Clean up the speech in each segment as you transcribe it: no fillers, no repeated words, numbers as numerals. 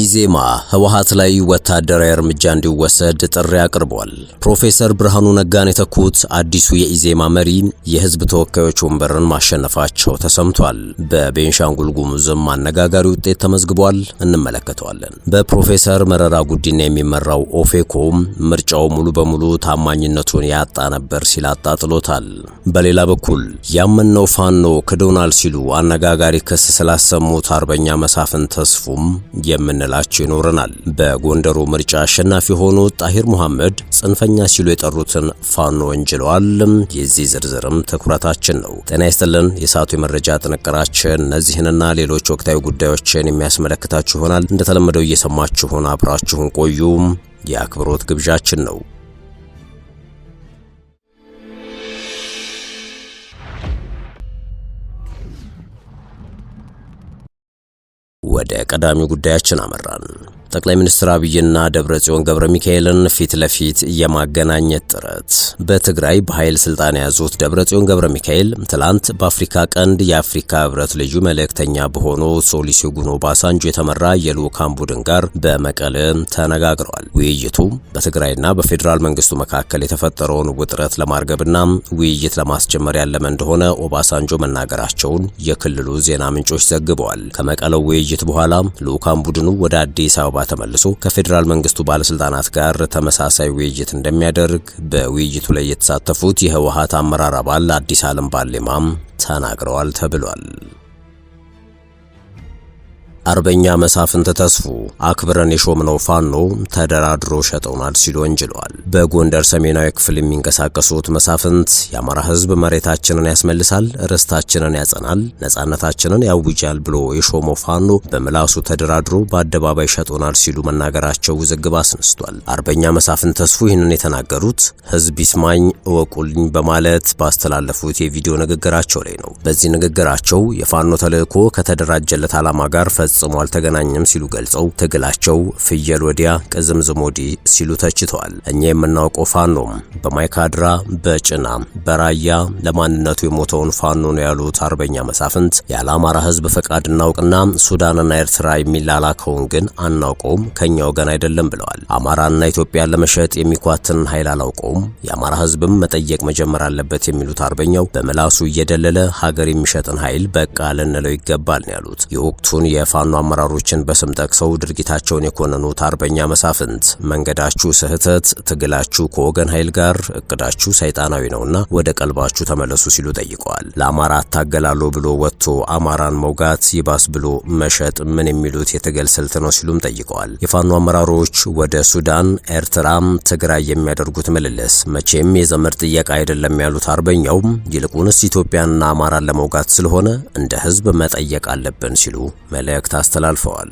ኢዜማ ህወሓት ላይ ወታደራዊ እርምጃ እንዲወሰድ ጥሪ አቅርቧል። ፕሮፌሰር ብርሃኑ ነጋን የተኩት አዲሱ የኢዜማ መሪ የህዝብ ተወካዮች ወንበርን ማሸነፋቸው ተሰምቷል። በቤንሻንጉል ጉሙዝም አነጋጋሪ ውጤት ተመዝግቧል፣ እንመለከተዋለን። በፕሮፌሰር መረራ ጉዲና የሚመራው ኦፌኮም ምርጫው ሙሉ በሙሉ ታማኝነቱን ያጣ ነበር ሲል አጣጥሎታል። በሌላ በኩል ያመነው ፋኖ ክዶናል ሲሉ አነጋጋሪ ክስ ስላሰሙት አርበኛ መሳፍንት ተስፉም የምንላቸው ይኖረናል። በጎንደሩ ምርጫ አሸናፊ የሆኑት ጣሂር መሐመድ ጽንፈኛ ሲሉ የጠሩትን ፋኖ ወንጅለዋል። የዚህ ዝርዝርም ትኩረታችን ነው። ጤና ይስጥልን። የሰዓቱ የመረጃ ጥንቅራችን እነዚህንና ሌሎች ወቅታዊ ጉዳዮችን የሚያስመለክታችሁ ይሆናል። እንደተለመደው እየሰማችሁን አብራችሁን ቆዩ የአክብሮት ግብዣችን ነው። ወደ ቀዳሚ ጉዳያችን አመራን። ጠቅላይ ሚኒስትር አብይና ደብረጽዮን ገብረ ሚካኤልን ፊት ለፊት የማገናኘት ጥረት። በትግራይ በኃይል ስልጣን የያዙት ደብረጽዮን ገብረ ሚካኤል ትላንት በአፍሪካ ቀንድ የአፍሪካ ህብረት ልዩ መልእክተኛ በሆኑት ኦሉሴጉን ኦባሳንጆ የተመራ የልዑካን ቡድን ጋር በመቀለ ተነጋግረዋል። ውይይቱ በትግራይና በፌዴራል መንግስቱ መካከል የተፈጠረውን ውጥረት ለማርገብና ውይይት ለማስጀመር ያለመ እንደሆነ ኦባሳንጆ መናገራቸውን የክልሉ ዜና ምንጮች ዘግበዋል። ከመቀለው ውይይት በኋላ ልዑካን ቡድኑ ወደ አዲስ አበባ ተመልሶ ከፌዴራል መንግስቱ ባለስልጣናት ጋር ተመሳሳይ ውይይት እንደሚያደርግ በውይይቱ ላይ የተሳተፉት የህወሓት አመራር አባል አዲስ ዓለም ባሌማም ተናግረዋል ተብሏል። አርበኛ መሳፍንት ተስፉ አክብረን የሾምነው ፋኖ ተደራድሮ ሸጠውናል ሲሉ ወንጅለዋል። በጎንደር ሰሜናዊ ክፍል የሚንቀሳቀሱት መሳፍንት የአማራ ህዝብ መሬታችንን ያስመልሳል፣ ርስታችንን ያጸናል፣ ነጻነታችንን ያውጃል ብሎ የሾመው ፋኖ በምላሱ ተደራድሮ በአደባባይ ሸጠውናል ሲሉ መናገራቸው ውዝግብ አስነስቷል። አርበኛ መሳፍንት ተስፉ ይህንን የተናገሩት ህዝብ ይስማኝ እወቁልኝ በማለት ባስተላለፉት የቪዲዮ ንግግራቸው ላይ ነው። በዚህ ንግግራቸው የፋኖ ተልእኮ ከተደራጀለት ዓላማ ጋር ፈጽሞ አልተገናኘም ሲሉ ገልጸው ትግላቸው ፍየል ወዲያ ቅዝምዝም ወዲህ ሲሉ ተችተዋል። እኛ የምናውቀው ፋኖ በማይካድራ በጭና በራያ ለማንነቱ የሞተውን ፋኖ ነው ያሉት አርበኛ መሳፍንት ያለ አማራ ህዝብ ፈቃድ እናውቅና ሱዳንና ኤርትራ የሚላላከውን ግን አናውቀውም፣ ከኛ ወገን አይደለም ብለዋል። አማራና ኢትዮጵያን ለመሸጥ የሚኳትን ኃይል አላውቀውም፣ የአማራ ህዝብም መጠየቅ መጀመር አለበት የሚሉት አርበኛው በምላሱ እየደለለ ሀገር የሚሸጥን ኃይል በቃ ልንለው ይገባል ነው ያሉት። የወቅቱን የፋኖ አመራሮችን በስም ጠቅሰው ድርጊታቸውን የኮነኑት አርበኛ መሳፍንት መንገዳችሁ ስህተት፣ ትግላችሁ ከወገን ኃይል ጋር፣ እቅዳችሁ ሰይጣናዊ ነውና ወደ ቀልባችሁ ተመለሱ ሲሉ ጠይቀዋል። ለአማራ አታገላለሁ ብሎ ወጥቶ አማራን መውጋት ይባስ ብሎ መሸጥ ምን የሚሉት የትግል ስልት ነው ሲሉም ጠይቀዋል። የፋኖ አመራሮች ወደ ሱዳን፣ ኤርትራም ትግራይ የሚያደርጉት ምልልስ መቼም የዘመድ ጥየቃ አይደለም ያሉት አርበኛው ይልቁንስ ኢትዮጵያንና አማራን ለመውጋት ስለሆነ እንደ ህዝብ መጠየቅ አለብን ሲሉ መልእክት አስተላልፈዋል።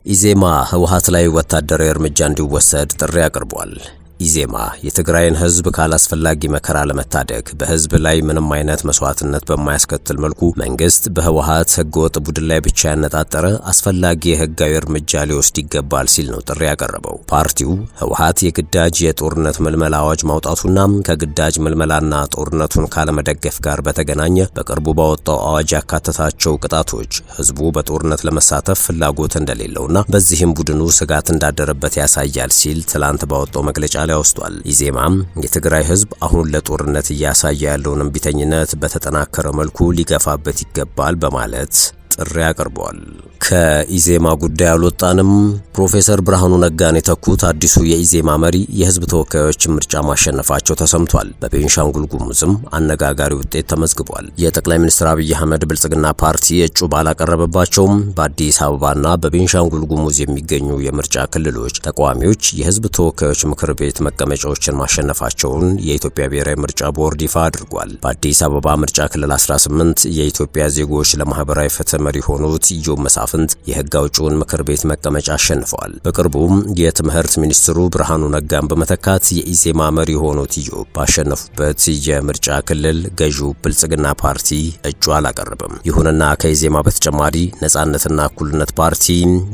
ኢዜማ ህወሓት ላይ ወታደራዊ እርምጃ እንዲወሰድ ጥሪ አቅርቧል። ኢዜማ የትግራይን ህዝብ ካላስፈላጊ መከራ ለመታደግ በህዝብ ላይ ምንም አይነት መስዋዕትነት በማያስከትል መልኩ መንግስት በህወሓት ህገወጥ ቡድን ላይ ብቻ ያነጣጠረ አስፈላጊ የህጋዊ እርምጃ ሊወስድ ይገባል ሲል ነው ጥሪ ያቀረበው። ፓርቲው ህወሓት የግዳጅ የጦርነት ምልመላ አዋጅ ማውጣቱና ከግዳጅ ምልመላና ጦርነቱን ካለመደገፍ ጋር በተገናኘ በቅርቡ ባወጣው አዋጅ ያካተታቸው ቅጣቶች ህዝቡ በጦርነት ለመሳተፍ ፍላጎት እንደሌለውና በዚህም ቡድኑ ስጋት እንዳደረበት ያሳያል ሲል ትላንት ባወጣው መግለጫ ወስቷል። ኢዜማም የትግራይ ህዝብ አሁን ለጦርነት እያሳየ ያለውን እምቢተኝነት በተጠናከረ መልኩ ሊገፋበት ይገባል በማለት ጥሪ አቅርቧል። ከኢዜማ ጉዳይ አልወጣንም። ፕሮፌሰር ብርሃኑ ነጋን የተኩት አዲሱ የኢዜማ መሪ የህዝብ ተወካዮች ምርጫ ማሸነፋቸው ተሰምቷል። በቤንሻንጉል ጉሙዝም አነጋጋሪ ውጤት ተመዝግቧል። የጠቅላይ ሚኒስትር አብይ አህመድ ብልጽግና ፓርቲ እጩ ባላቀረበባቸውም በአዲስ አበባና በቤንሻንጉል ጉሙዝ የሚገኙ የምርጫ ክልሎች ተቃዋሚዎች የህዝብ ተወካዮች ምክር ቤት መቀመጫዎችን ማሸነፋቸውን የኢትዮጵያ ብሔራዊ ምርጫ ቦርድ ይፋ አድርጓል። በአዲስ አበባ ምርጫ ክልል 18 የኢትዮጵያ ዜጎች ለማህበራዊ ፍትህ መሪ የሆኑት ኢዮብ መሳፍንት የህግ አውጪውን ምክር ቤት መቀመጫ አሸንፈዋል። በቅርቡም የትምህርት ሚኒስትሩ ብርሃኑ ነጋን በመተካት የኢዜማ መሪ የሆኑት ኢዮብ ባሸነፉበት የምርጫ ክልል ገዢው ብልጽግና ፓርቲ እጩ አላቀረበም። ይሁንና ከኢዜማ በተጨማሪ ነጻነትና እኩልነት ፓርቲ፣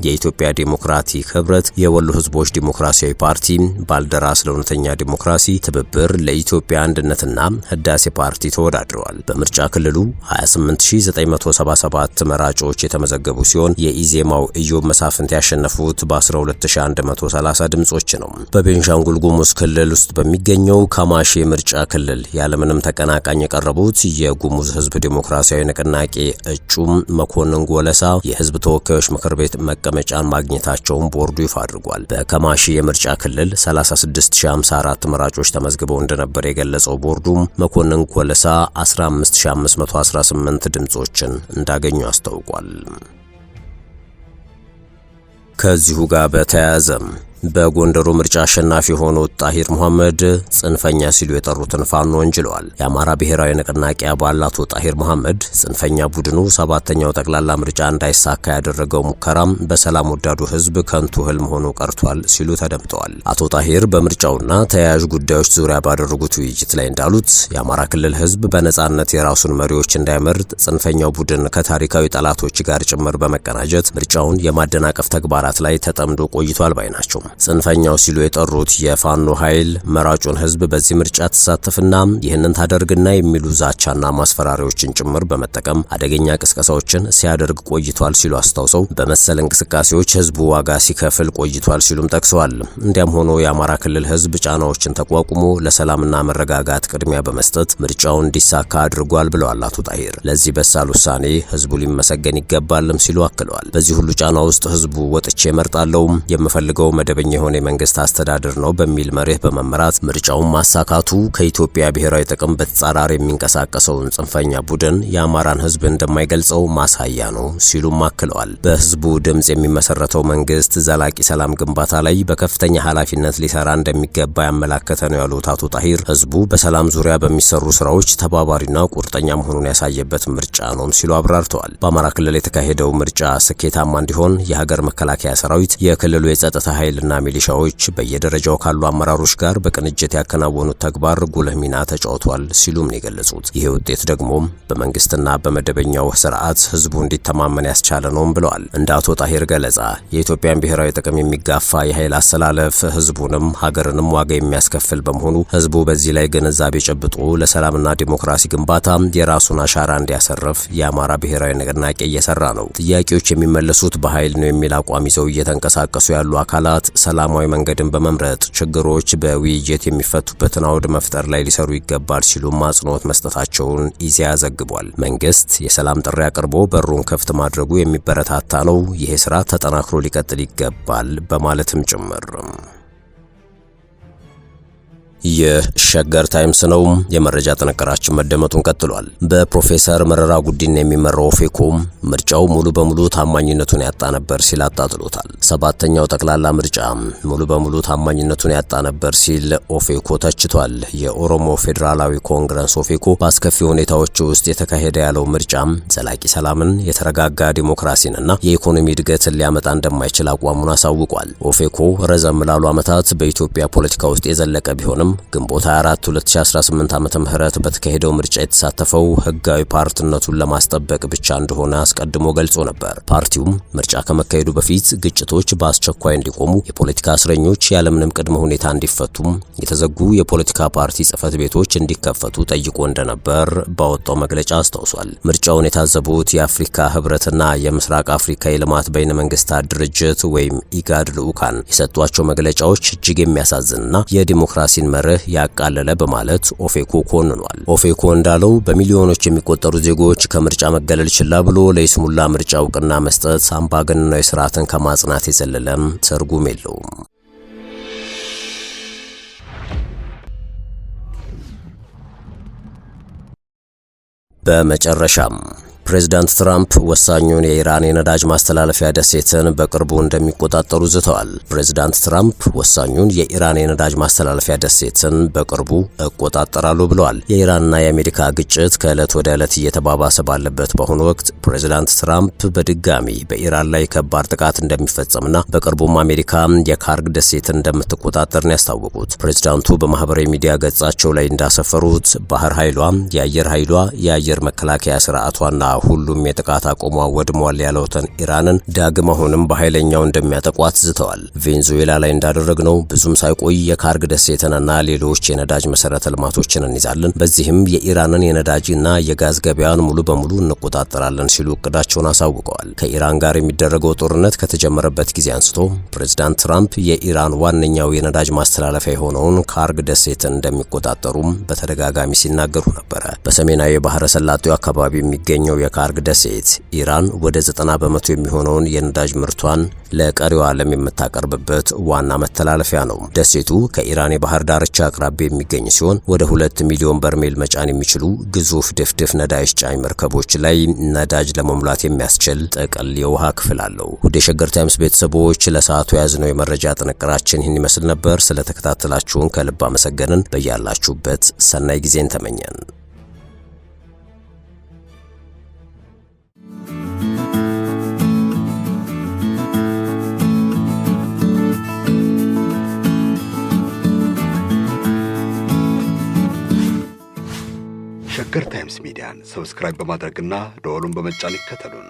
የኢትዮጵያ ዴሞክራቲክ ህብረት፣ የወሎ ህዝቦች ዲሞክራሲያዊ ፓርቲ፣ ባልደራስ ለእውነተኛ ዲሞክራሲ፣ ትብብር ለኢትዮጵያ አንድነትና ህዳሴ ፓርቲ ተወዳድረዋል። በምርጫ ክልሉ 28977 መራጮች የተመዘገቡ ሲሆን የኢዜማው ኢዮብ መሳፍንት ያሸነፉት በ12130 ድምጾች ነው። በቤንሻንጉል ጉሙዝ ክልል ውስጥ በሚገኘው ካማሺ ምርጫ ክልል ያለምንም ተቀናቃኝ የቀረቡት የጉሙዝ ህዝብ ዲሞክራሲያዊ ንቅናቄ እጩም መኮንን ጎለሳ የህዝብ ተወካዮች ምክር ቤት መቀመጫን ማግኘታቸውን ቦርዱ ይፋ አድርጓል። በካማሺ የምርጫ ክልል 36054 መራጮች ተመዝግበው እንደነበር የገለጸው ቦርዱ መኮንን ጎለሳ 15518 ድምጾችን እንዳገኙ አስታውቋል። ከዚሁ ጋር በተያያዘ በጎንደሩ ምርጫ አሸናፊ የሆኑት ጣሂር መሐመድ ጽንፈኛ ሲሉ የጠሩትን ፋኖ ወንጅለዋል። የአማራ ብሔራዊ ንቅናቄ አባል አቶ ጣሂር መሐመድ ጽንፈኛ ቡድኑ ሰባተኛው ጠቅላላ ምርጫ እንዳይሳካ ያደረገው ሙከራም በሰላም ወዳዱ ህዝብ ከንቱ ህልም ሆኖ ቀርቷል ሲሉ ተደምጠዋል። አቶ ጣሂር በምርጫውና ተያያዥ ጉዳዮች ዙሪያ ባደረጉት ውይይት ላይ እንዳሉት የአማራ ክልል ህዝብ በነጻነት የራሱን መሪዎች እንዳይመርጥ ጽንፈኛው ቡድን ከታሪካዊ ጠላቶች ጋር ጭምር በመቀናጀት ምርጫውን የማደናቀፍ ተግባራት ላይ ተጠምዶ ቆይቷል ባይ ናቸው። ጽንፈኛው ሲሉ የጠሩት የፋኖ ኃይል መራጩን ህዝብ በዚህ ምርጫ ተሳተፍና ይህንን ታደርግና የሚሉ ዛቻና ማስፈራሪያዎችን ጭምር በመጠቀም አደገኛ ቅስቀሳዎችን ሲያደርግ ቆይቷል ሲሉ አስታውሰው በመሰል እንቅስቃሴዎች ህዝቡ ዋጋ ሲከፍል ቆይቷል ሲሉም ጠቅሰዋል። እንዲያም ሆኖ የአማራ ክልል ህዝብ ጫናዎችን ተቋቁሞ ለሰላምና መረጋጋት ቅድሚያ በመስጠት ምርጫውን እንዲሳካ አድርጓል ብለዋል አቶ ጣሂር። ለዚህ በሳል ውሳኔ ህዝቡ ሊመሰገን ይገባልም ሲሉ አክለዋል። በዚህ ሁሉ ጫና ውስጥ ህዝቡ ወጥቼ እመርጣለሁ የምፈልገው መደበኛ የሆነ የመንግስት አስተዳደር ነው በሚል መርህ በመመራት ምርጫውን ማሳካቱ ከኢትዮጵያ ብሔራዊ ጥቅም በተጻራሪ የሚንቀሳቀሰውን ጽንፈኛ ቡድን የአማራን ህዝብ እንደማይገልጸው ማሳያ ነው ሲሉም አክለዋል። በህዝቡ ድምጽ የሚመሰረተው መንግስት ዘላቂ ሰላም ግንባታ ላይ በከፍተኛ ኃላፊነት ሊሰራ እንደሚገባ ያመላከተ ነው ያሉት አቶ ጣሂር ህዝቡ በሰላም ዙሪያ በሚሰሩ ስራዎች ተባባሪና ቁርጠኛ መሆኑን ያሳየበት ምርጫ ነው ሲሉ አብራርተዋል። በአማራ ክልል የተካሄደው ምርጫ ስኬታማ እንዲሆን የሀገር መከላከያ ሰራዊት፣ የክልሉ የጸጥታ ኃይልና ሚሊሻዎች በየደረጃው ካሉ አመራሮች ጋር በቅንጅት ያከናወኑት ተግባር ጉልህ ሚና ተጫውቷል ሲሉም ነው የገለጹት። ይሄ ውጤት ደግሞ በመንግስትና በመደበኛው ስርዓት ህዝቡ እንዲተማመን ያስቻለ ነውም ብለዋል። እንደ አቶ ጣሂር ገለጻ የኢትዮጵያን ብሔራዊ ጥቅም የሚጋፋ የኃይል አሰላለፍ ህዝቡንም ሀገርንም ዋጋ የሚያስከፍል በመሆኑ ህዝቡ በዚህ ላይ ግንዛቤ ጨብጦ ለሰላምና ዲሞክራሲ ግንባታ የራሱን አሻራ እንዲያሰርፍ የአማራ ብሔራዊ ንቅናቄ እየሰራ ነው። ጥያቄዎች የሚመለሱት በኃይል ነው የሚል አቋም ይዘው እየተንቀሳቀሱ ያሉ አካላት ሰላማዊ መንገድን በመምረጥ ችግሮች በውይይት የሚፈቱበትን አውድ መፍጠር ላይ ሊሰሩ ይገባል ሲሉ አጽንኦት መስጠታቸውን ኢዜአ ዘግቧል። መንግስት የሰላም ጥሪ አቅርቦ በሩን ክፍት ማድረጉ የሚበረታታ ነው። ይሄ ስራ ተጠናክሮ ሊቀጥል ይገባል በማለትም ጭምር። የሸገር ታይምስ ነው። የመረጃ ጥንቅራችን መደመጡን ቀጥሏል። በፕሮፌሰር መረራ ጉዲና የሚመራው ኦፌኮ ምርጫው ሙሉ በሙሉ ታማኝነቱን ያጣ ነበር ሲል አጣጥሎታል። ሰባተኛው ጠቅላላ ምርጫ ሙሉ በሙሉ ታማኝነቱን ያጣ ነበር ሲል ኦፌኮ ተችቷል። የኦሮሞ ፌዴራላዊ ኮንግረስ ኦፌኮ በአስከፊ ሁኔታዎች ውስጥ የተካሄደ ያለው ምርጫ ዘላቂ ሰላምን፣ የተረጋጋ ዲሞክራሲንና የኢኮኖሚ እድገትን ሊያመጣ እንደማይችል አቋሙን አሳውቋል። ኦፌኮ ረዘም ላሉ ዓመታት በኢትዮጵያ ፖለቲካ ውስጥ የዘለቀ ቢሆንም ግንቦት 24 2018 ዓመተ ምህረት በተካሄደው ምርጫ የተሳተፈው ህጋዊ ፓርቲነቱን ለማስጠበቅ ብቻ እንደሆነ አስቀድሞ ገልጾ ነበር። ፓርቲውም ምርጫ ከመካሄዱ በፊት ግጭቶች በአስቸኳይ እንዲቆሙ፣ የፖለቲካ እስረኞች ያለምንም ቅድመ ሁኔታ እንዲፈቱ፣ የተዘጉ የፖለቲካ ፓርቲ ጽህፈት ቤቶች እንዲከፈቱ ጠይቆ እንደነበር ባወጣው መግለጫ አስታውሷል። ምርጫውን የታዘቡት የአፍሪካ ህብረትና የምስራቅ አፍሪካ የልማት በይነ መንግስታት ድርጅት ወይም ኢጋድ ልዑካን የሰጧቸው መግለጫዎች እጅግ የሚያሳዝንና የዲሞክራሲን መርህ ያቃለለ በማለት ኦፌኮ ኮንኗል። ኦፌኮ እንዳለው በሚሊዮኖች የሚቆጠሩ ዜጎች ከምርጫ መገለል ችላ ብሎ ለይስሙላ ምርጫ እውቅና መስጠት አምባገነናዊ ስርዓትን ከማጽናት የዘለለም ትርጉም የለውም። በመጨረሻም ፕሬዝዳንት ትራምፕ ወሳኙን የኢራን የነዳጅ ማስተላለፊያ ደሴትን በቅርቡ እንደሚቆጣጠሩ ዝተዋል። ፕሬዝዳንት ትራምፕ ወሳኙን የኢራን የነዳጅ ማስተላለፊያ ደሴትን በቅርቡ እቆጣጠራሉ ብለዋል። የኢራንና የአሜሪካ ግጭት ከዕለት ወደ ዕለት እየተባባሰ ባለበት በአሁኑ ወቅት ፕሬዝዳንት ትራምፕ በድጋሚ በኢራን ላይ ከባድ ጥቃት እንደሚፈጸምና በቅርቡም አሜሪካ የካርግ ደሴትን እንደምትቆጣጠር ነው ያስታወቁት። ፕሬዝዳንቱ በማህበራዊ ሚዲያ ገጻቸው ላይ እንዳሰፈሩት ባህር ኃይሏ፣ የአየር ኃይሏ፣ የአየር መከላከያ ስርዓቷና ሁሉም የጥቃት አቁሟ ወድሟል ያለውትን ኢራንን ዳግም አሁንም በኃይለኛው እንደሚያጠቋት ዝተዋል። ቬንዙዌላ ላይ እንዳደረግነው ብዙም ሳይቆይ የካርግ ደሴትንና ሌሎች የነዳጅ መሰረተ ልማቶችን እንይዛለን፣ በዚህም የኢራንን የነዳጅና የጋዝ ገበያን ሙሉ በሙሉ እንቆጣጠራለን ሲሉ እቅዳቸውን አሳውቀዋል። ከኢራን ጋር የሚደረገው ጦርነት ከተጀመረበት ጊዜ አንስቶ ፕሬዝዳንት ትራምፕ የኢራን ዋነኛው የነዳጅ ማስተላለፊያ የሆነውን ካርግ ደሴትን እንደሚቆጣጠሩም በተደጋጋሚ ሲናገሩ ነበረ። በሰሜናዊ የባህረ ሰላጤው አካባቢ የሚገኘው የካርግ ደሴት ኢራን ወደ 90 በመቶ የሚሆነውን የነዳጅ ምርቷን ለቀሪው ዓለም የምታቀርብበት ዋና መተላለፊያ ነው። ደሴቱ ከኢራን የባህር ዳርቻ አቅራቢያ የሚገኝ ሲሆን ወደ 2 ሚሊዮን በርሜል መጫን የሚችሉ ግዙፍ ድፍድፍ ነዳጅ ጫኝ መርከቦች ላይ ነዳጅ ለመሙላት የሚያስችል ጥቅል የውሃ ክፍል አለው። ውድ የሸገር ታይምስ ቤተሰቦች ለሰዓቱ የያዝነው የመረጃ ጥንቅራችን ይህን ይመስል ነበር። ስለተከታተላችሁን ከልብ አመሰገንን። በያላችሁበት ሰናይ ጊዜን ተመኘን። ሸገር ታይምስ ሚዲያን ሰብስክራይብ በማድረግና ደወሉን በመጫን ይከተሉን።